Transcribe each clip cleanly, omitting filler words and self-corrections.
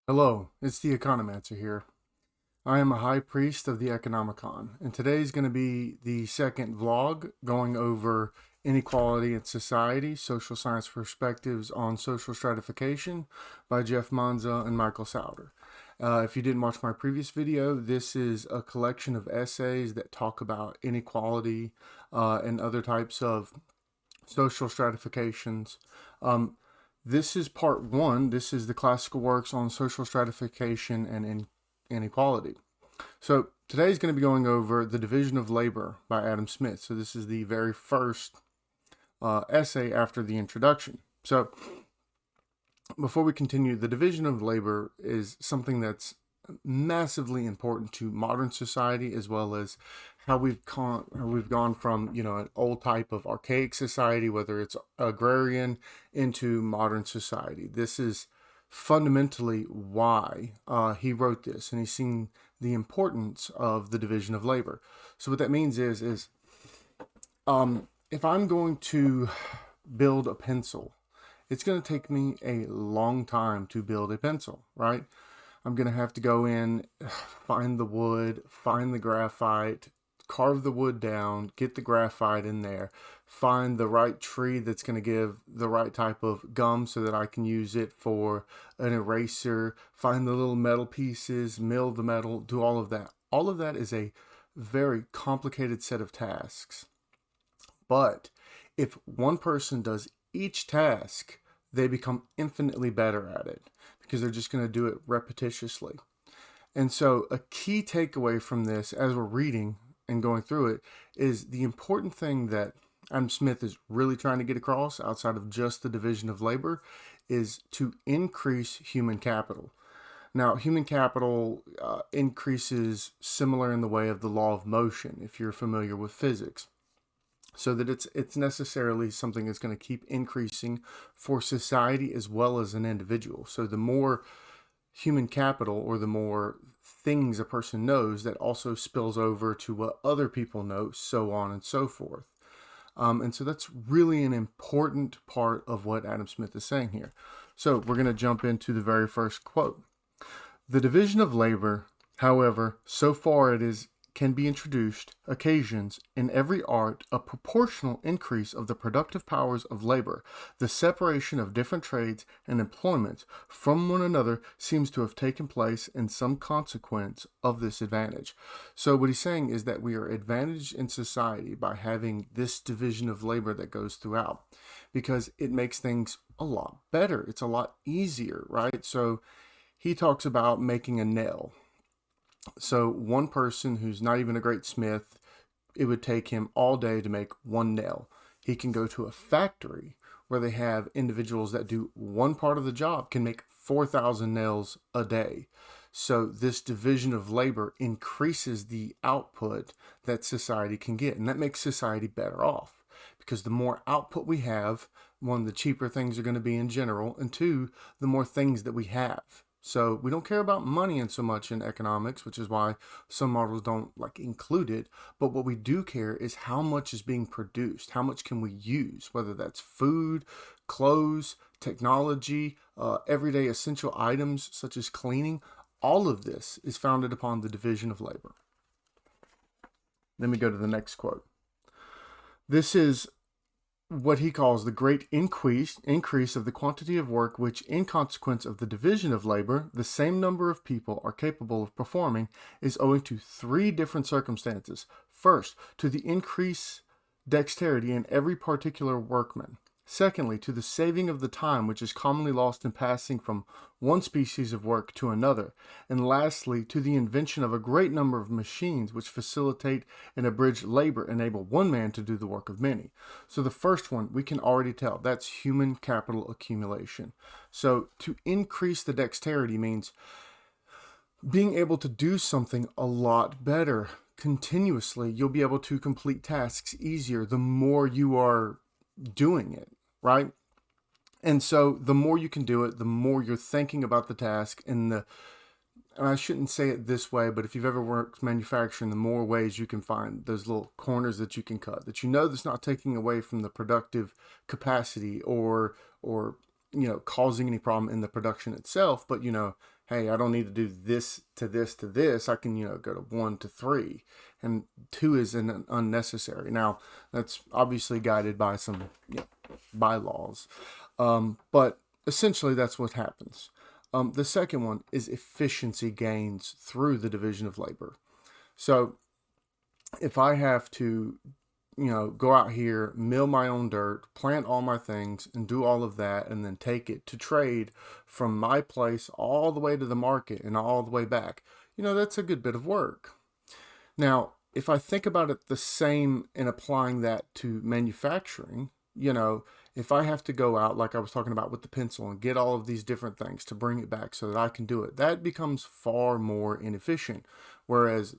Hello, it's the Economancer here. I am a high priest of the Economicon, and today is going to be the second vlog going over inequality in society, social science perspectives on social stratification by Jeff Manza and Michael Sauter. If you didn't watch my previous video, this is a collection of essays that talk about inequality and other types of social stratifications. This is part one. This is the classical works on social stratification and inequality. So today is going to be going over The Division of Labor by Adam Smith. So this is the very first essay after the introduction. So before we continue, the division of labor is something that's massively important to modern society, as well as how we've gone from an old type of archaic society, whether it's agrarian, into modern society. This is fundamentally why he wrote this, and he's seen the importance of the division of labor. So what that means is if I'm going to build a pencil, it's going to take me a long time to build a pencil, right? I'm going to have to go in, find the wood, find the graphite, carve the wood down, get the graphite in there, find the right tree that's going to give the right type of gum so that I can use it for an eraser, find the little metal pieces, mill the metal, do all of that. All of that is a very complicated set of tasks. But if one person does each task, they become infinitely better at it because they're just going to do it repetitiously. And so a key takeaway from this as we're reading and going through it is the important thing that Adam Smith is really trying to get across outside of just the division of labor is to increase human capital. Now, human capital increases similar in the way of the law of motion, if you're familiar with physics. So that it's necessarily something that's going to keep increasing for society as well as an individual. So the more human capital or the more things a person knows, that also spills over to what other people know, so on and so forth. And so that's really an important part of what Adam Smith is saying here. So we're going to jump into the very first quote. The division of labor, however, so far it is can be introduced, occasions in every art a proportional increase of the productive powers of labor. The separation of different trades and employments from one another seems to have taken place in some consequence of this advantage. So what he's saying is that we are advantaged in society by having this division of labor that goes throughout, because it makes things a lot better. It's a lot easier, right? So he talks about making a nail. So one person who's not even a great smith, it would take him all day to make one nail. He can go to a factory where they have individuals that do one part of the job, can make 4,000 nails a day. So this division of labor increases the output that society can get, and that makes society better off. Because the more output we have, one, the cheaper things are going to be in general, and two, the more things that we have. So we don't care about money in so much in economics, which is why some models don't include it. But what we do care is how much is being produced, how much can we use, whether that's food, clothes, technology, everyday essential items such as cleaning. All of this is founded upon the division of labor. Then we go to the next quote. This is what he calls the great increase of the quantity of work which, in consequence of the division of labor, the same number of people are capable of performing, is owing to three different circumstances. First, to the increased dexterity in every particular workman. Secondly, to the saving of the time which is commonly lost in passing from one species of work to another. And lastly, to the invention of a great number of machines which facilitate and abridge labor, enable one man to do the work of many. So the first one, we can already tell, that's human capital accumulation. So to increase the dexterity means being able to do something a lot better continuously. You'll be able to complete tasks easier the more you are doing it, right? And so the more you can do it, the more you're thinking about the task, and I shouldn't say it this way, but if you've ever worked manufacturing, the more ways you can find those little corners that you can cut, that that's not taking away from the productive capacity or causing any problem in the production itself, but, hey, I don't need to do this to this to this. I can, go to 1 to 3, and 2 is an unnecessary. Now, that's obviously guided by some bylaws, but essentially that's what happens. The second one is efficiency gains through the division of labor. So if I have to, go out here, mill my own dirt, plant all my things, and do all of that, and then take it to trade from my place all the way to the market and all the way back, that's a good bit of work. Now, if I think about it the same in applying that to manufacturing, if I have to go out, like I was talking about with the pencil, and get all of these different things to bring it back so that I can do it, that becomes far more inefficient. Whereas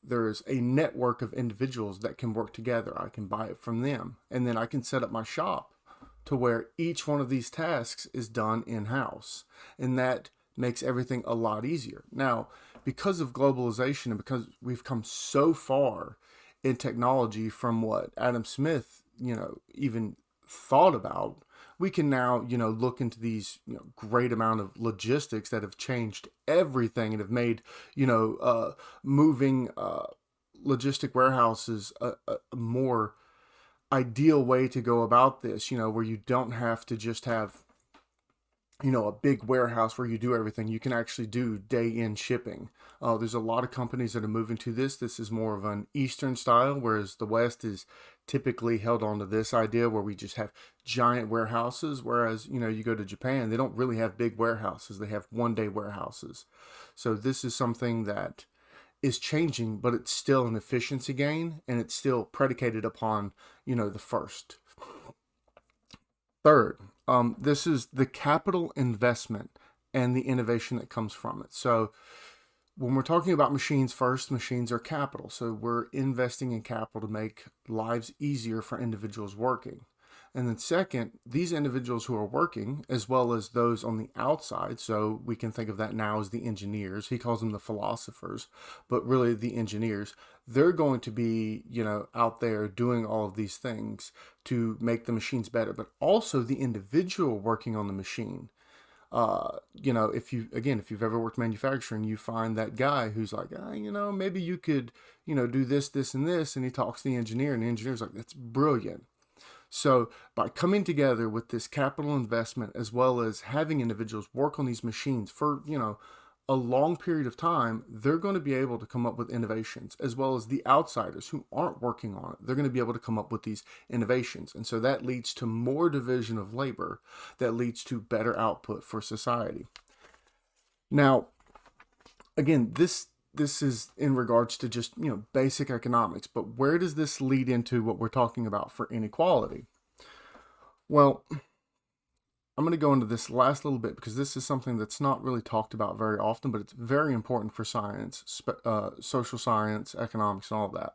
there's a network of individuals that can work together. I can buy it from them, and then I can set up my shop to where each one of these tasks is done in-house. And that makes everything a lot easier. Now, because of globalization and because we've come so far in technology from what Adam Smith, even thought about, we can now, look into these, great amount of logistics that have changed everything and have made, moving logistic warehouses a more ideal way to go about this, where you don't have to just have, a big warehouse where you do everything. You can actually do day-in shipping. There's a lot of companies that are moving to this. This is more of an Eastern style, whereas the West is typically held on to this idea where we just have giant warehouses. Whereas, you go to Japan, they don't really have big warehouses. They have one-day warehouses. So this is something that is changing, but it's still an efficiency gain, and it's still predicated upon, the first. Third, this is the capital investment and the innovation that comes from it. So when we're talking about machines, first, machines are capital. So we're investing in capital to make lives easier for individuals working. And then second, these individuals who are working, as well as those on the outside, so we can think of that now as the engineers. He calls them the philosophers, but really the engineers. They're going to be, out there doing all of these things to make the machines better, but also the individual working on the machine. If you've ever worked manufacturing, you find that guy who's like, maybe you could, do this, this, and this. And he talks to the engineer, and the engineer's like, that's brilliant. So by coming together with this capital investment, as well as having individuals work on these machines for, a long period of time, they're going to be able to come up with innovations, as well as the outsiders who aren't working on it. They're going to be able to come up with these innovations. And so that leads to more division of labor, that leads to better output for society. Now, again, this is in regards to just, basic economics, but where does this lead into what we're talking about for inequality? Well, I'm going to go into this last little bit because this is something that's not really talked about very often, but it's very important for science, social science, economics, and all of that.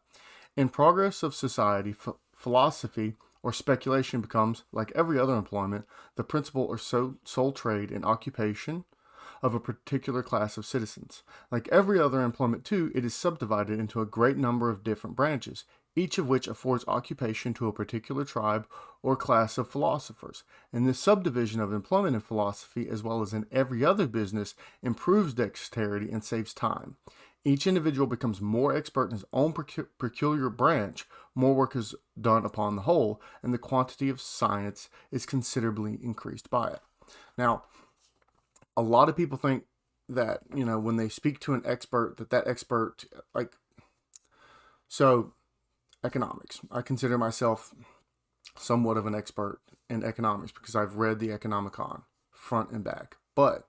In progress of society, philosophy or speculation becomes, like every other employment, the principal or sole trade and occupation of a particular class of citizens. Like every other employment too, it is subdivided into a great number of different branches, each of which affords occupation to a particular tribe or class of philosophers. And this subdivision of employment in philosophy, as well as in every other business, improves dexterity and saves time. Each individual becomes more expert in his own peculiar branch, more work is done upon the whole, and the quantity of science is considerably increased by it. Now, a lot of people think that, when they speak to an expert, that expert, economics. I consider myself somewhat of an expert in economics because I've read the Economicon front and back. But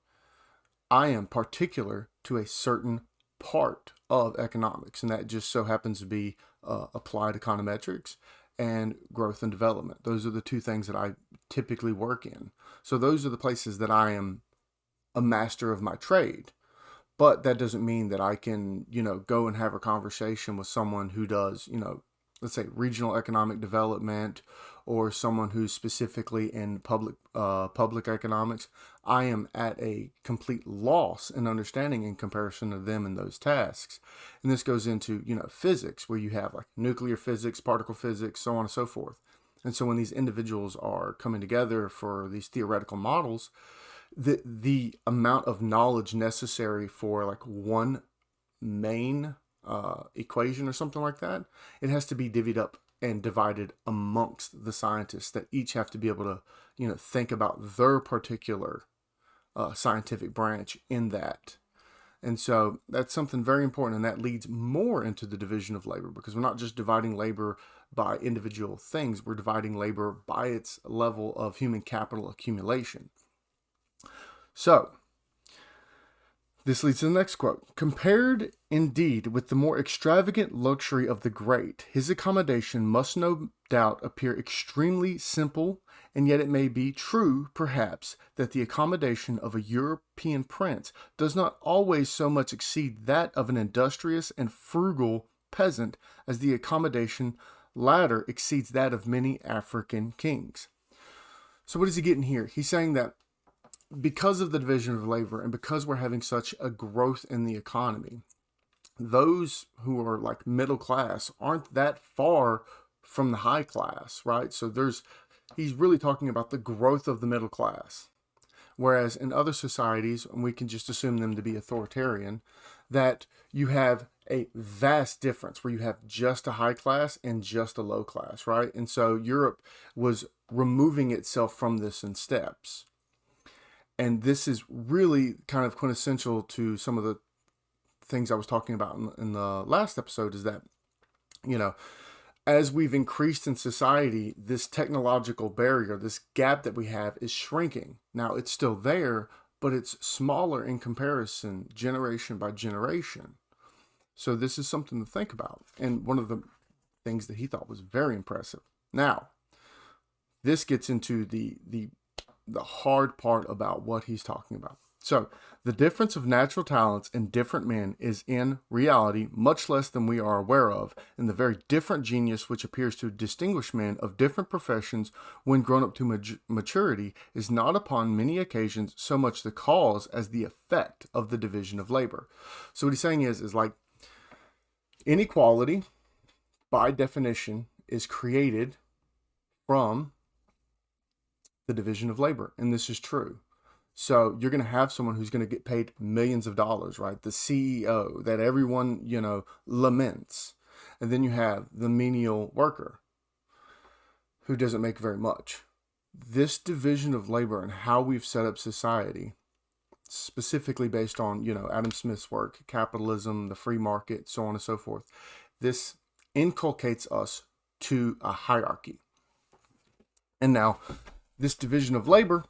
I am particular to a certain part of economics, and that just so happens to be applied econometrics and growth and development. Those are the two things that I typically work in. So those are the places that I am a master of my trade. But that doesn't mean that I can, go and have a conversation with someone who does, let's say regional economic development, or someone who's specifically in public economics. I am at a complete loss in understanding in comparison to them in those tasks. And this goes into, physics, where you have like nuclear physics, particle physics, so on and so forth. And so when these individuals are coming together for these theoretical models, the amount of knowledge necessary for like one main equation or something like that, it has to be divvied up and divided amongst the scientists that each have to be able to, think about their particular scientific branch in that. And so that's something very important, and that leads more into the division of labor, because we're not just dividing labor by individual things, we're dividing labor by its level of human capital accumulation. So this leads to the next quote. Compared indeed with the more extravagant luxury of the great, his accommodation must no doubt appear extremely simple, and yet it may be true, perhaps, that the accommodation of a European prince does not always so much exceed that of an industrious and frugal peasant as the accommodation latter exceeds that of many African kings. So what is he getting here? He's saying that because of the division of labor and because we're having such a growth in the economy, those who are like middle class aren't that far from the high class, right? So he's really talking about the growth of the middle class. Whereas in other societies, and we can just assume them to be authoritarian, that you have a vast difference where you have just a high class and just a low class, right? And so Europe was removing itself from this in steps. And this is really kind of quintessential to some of the things I was talking about in the last episode, is that, as we've increased in society, this technological barrier, this gap that we have is shrinking. Now, it's still there, but it's smaller in comparison, generation by generation. So this is something to think about. And one of the things that he thought was very impressive. Now, this gets into the hard part about what he's talking about. So, the difference of natural talents in different men is in reality much less than we are aware of, and the very different genius which appears to distinguish men of different professions when grown up to maturity is not upon many occasions so much the cause as the effect of the division of labor. So what he's saying is like inequality, by definition, is created from the division of labor, and this is true. So you're going to have someone who's going to get paid millions of dollars, right? The CEO that everyone, laments. And then you have the menial worker who doesn't make very much. This division of labor and how we've set up society, specifically based on, Adam Smith's work, capitalism, the free market, so on and so forth, this inculcates us to a hierarchy. And now, this division of labor,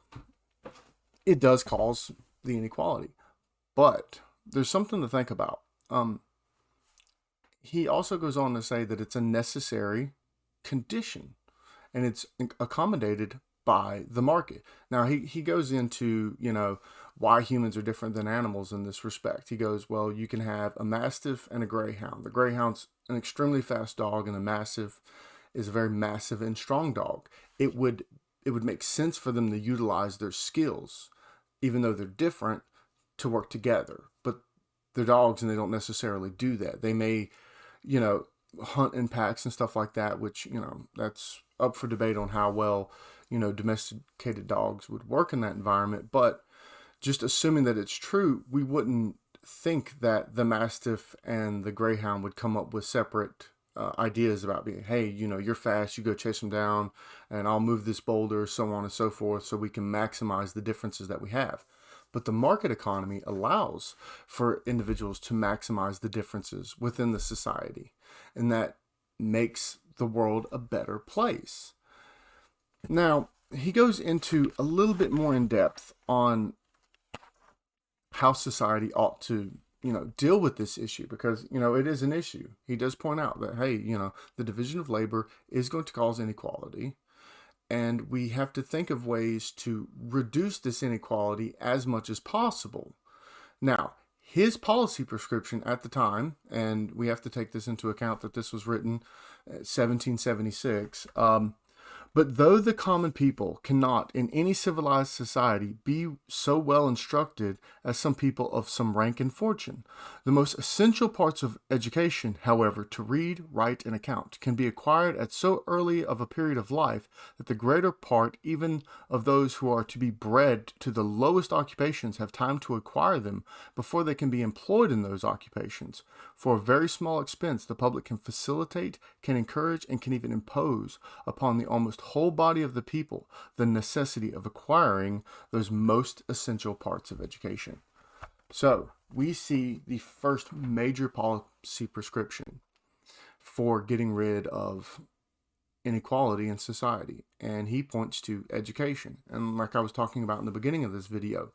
it does cause the inequality. But there's something to think about. He also goes on to say that it's a necessary condition, and it's accommodated by the market. Now, he goes into, why humans are different than animals in this respect. He goes, well, you can have a Mastiff and a Greyhound. The Greyhound's an extremely fast dog, and a Mastiff is a very massive and strong dog. It would make sense for them to utilize their skills, even though they're different, to work together. But they're dogs, and they don't necessarily do that. They may, hunt in packs and stuff like that, which, that's up for debate on how well, domesticated dogs would work in that environment. But just assuming that it's true, we wouldn't think that the Mastiff and the Greyhound would come up with separate ideas about being, hey, you're fast, you go chase them down, and I'll move this boulder, so on and so forth, so we can maximize the differences that we have. But the market economy allows for individuals to maximize the differences within the society, and that makes the world a better place. Now, he goes into a little bit more in depth on how society ought to deal with this issue, because, it is an issue. He does point out that, hey, the division of labor is going to cause inequality, and we have to think of ways to reduce this inequality as much as possible. Now, his policy prescription at the time, and we have to take this into account that this was written in 1776, But though the common people cannot in any civilized society be so well instructed as some people of some rank and fortune, the most essential parts of education, however, to read, write, and account, can be acquired at so early of a period of life that the greater part even of those who are to be bred to the lowest occupations have time to acquire them before they can be employed in those occupations. For a very small expense, the public can facilitate, can encourage, and can even impose upon the almost whole body of the people the necessity of acquiring those most essential parts of education. So we see the first major policy prescription for getting rid of inequality in society, and he points to education. And like I was talking about in the beginning of this video,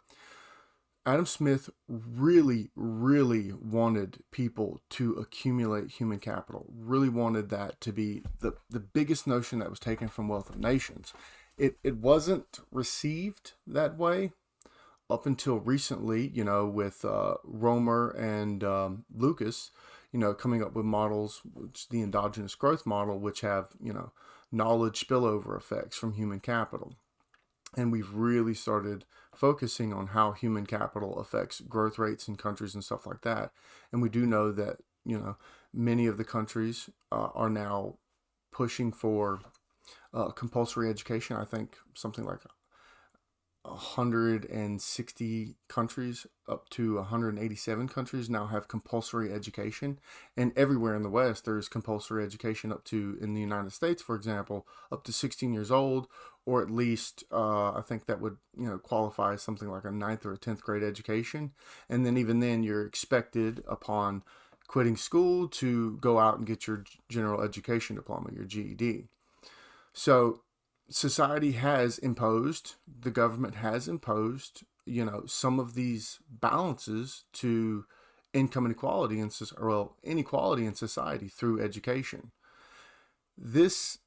Adam Smith really wanted people to accumulate human capital, really wanted that to be the biggest notion that was taken from Wealth of Nations. It wasn't received that way up until recently, with Romer and Lucas, coming up with models, which the endogenous growth model, which have, knowledge spillover effects from human capital. And we've really started focusing on how human capital affects growth rates in countries and stuff like that. And we do know that, many of the countries are now pushing for compulsory education. I think something like 160 countries up to 187 countries now have compulsory education, and everywhere in the West there's compulsory education up to, in the United States for example, up to 16 years old, or at least I think that would qualify as something like a 9th or a 10th grade education. And then even then you're expected upon quitting school to go out and get your general education diploma, your GED. So society has imposed, the government has imposed, some of these balances to income inequality and inequality in society through education. This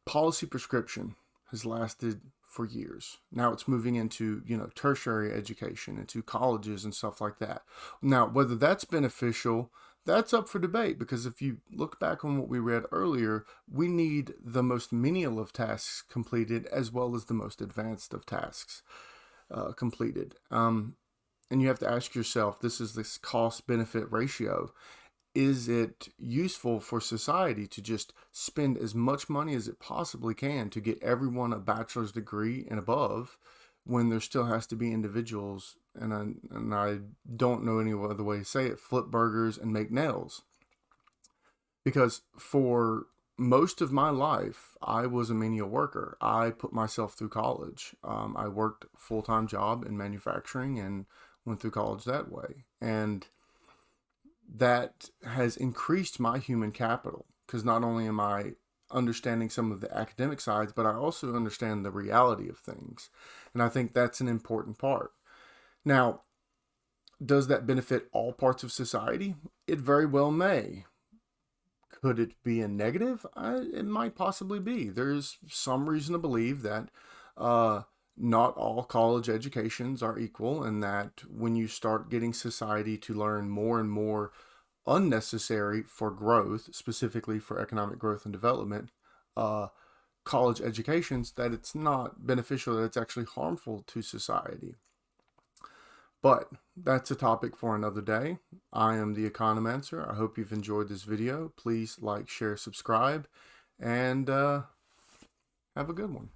policy prescription has lasted for years. Now it's moving into, tertiary education, into colleges and stuff like that. Now, whether that's beneficial, that's up for debate, because if you look back on what we read earlier, we need the most menial of tasks completed as well as the most advanced of tasks completed. And you have to ask yourself, this cost-benefit ratio. Is it useful for society to just spend as much money as it possibly can to get everyone a bachelor's degree and above, when there still has to be individuals, and I don't know any other way to say it, flip burgers and make nails? Because for most of my life, I was a menial worker. I put myself through college. I worked a full-time job in manufacturing and went through college that way. And that has increased my human capital, because not only am I understanding some of the academic sides, but I also understand the reality of things. And I think that's an important part. Now, does that benefit all parts of society? It very well may. Could it be a negative? It might possibly be. There's some reason to believe that not all college educations are equal, and that when you start getting society to learn more and more unnecessary for growth, specifically for economic growth and development, college educations, that it's not beneficial, that it's actually harmful to society. But that's a topic for another day. I am the Economancer. I hope you've enjoyed this video. Please like, share, subscribe, and have a good one.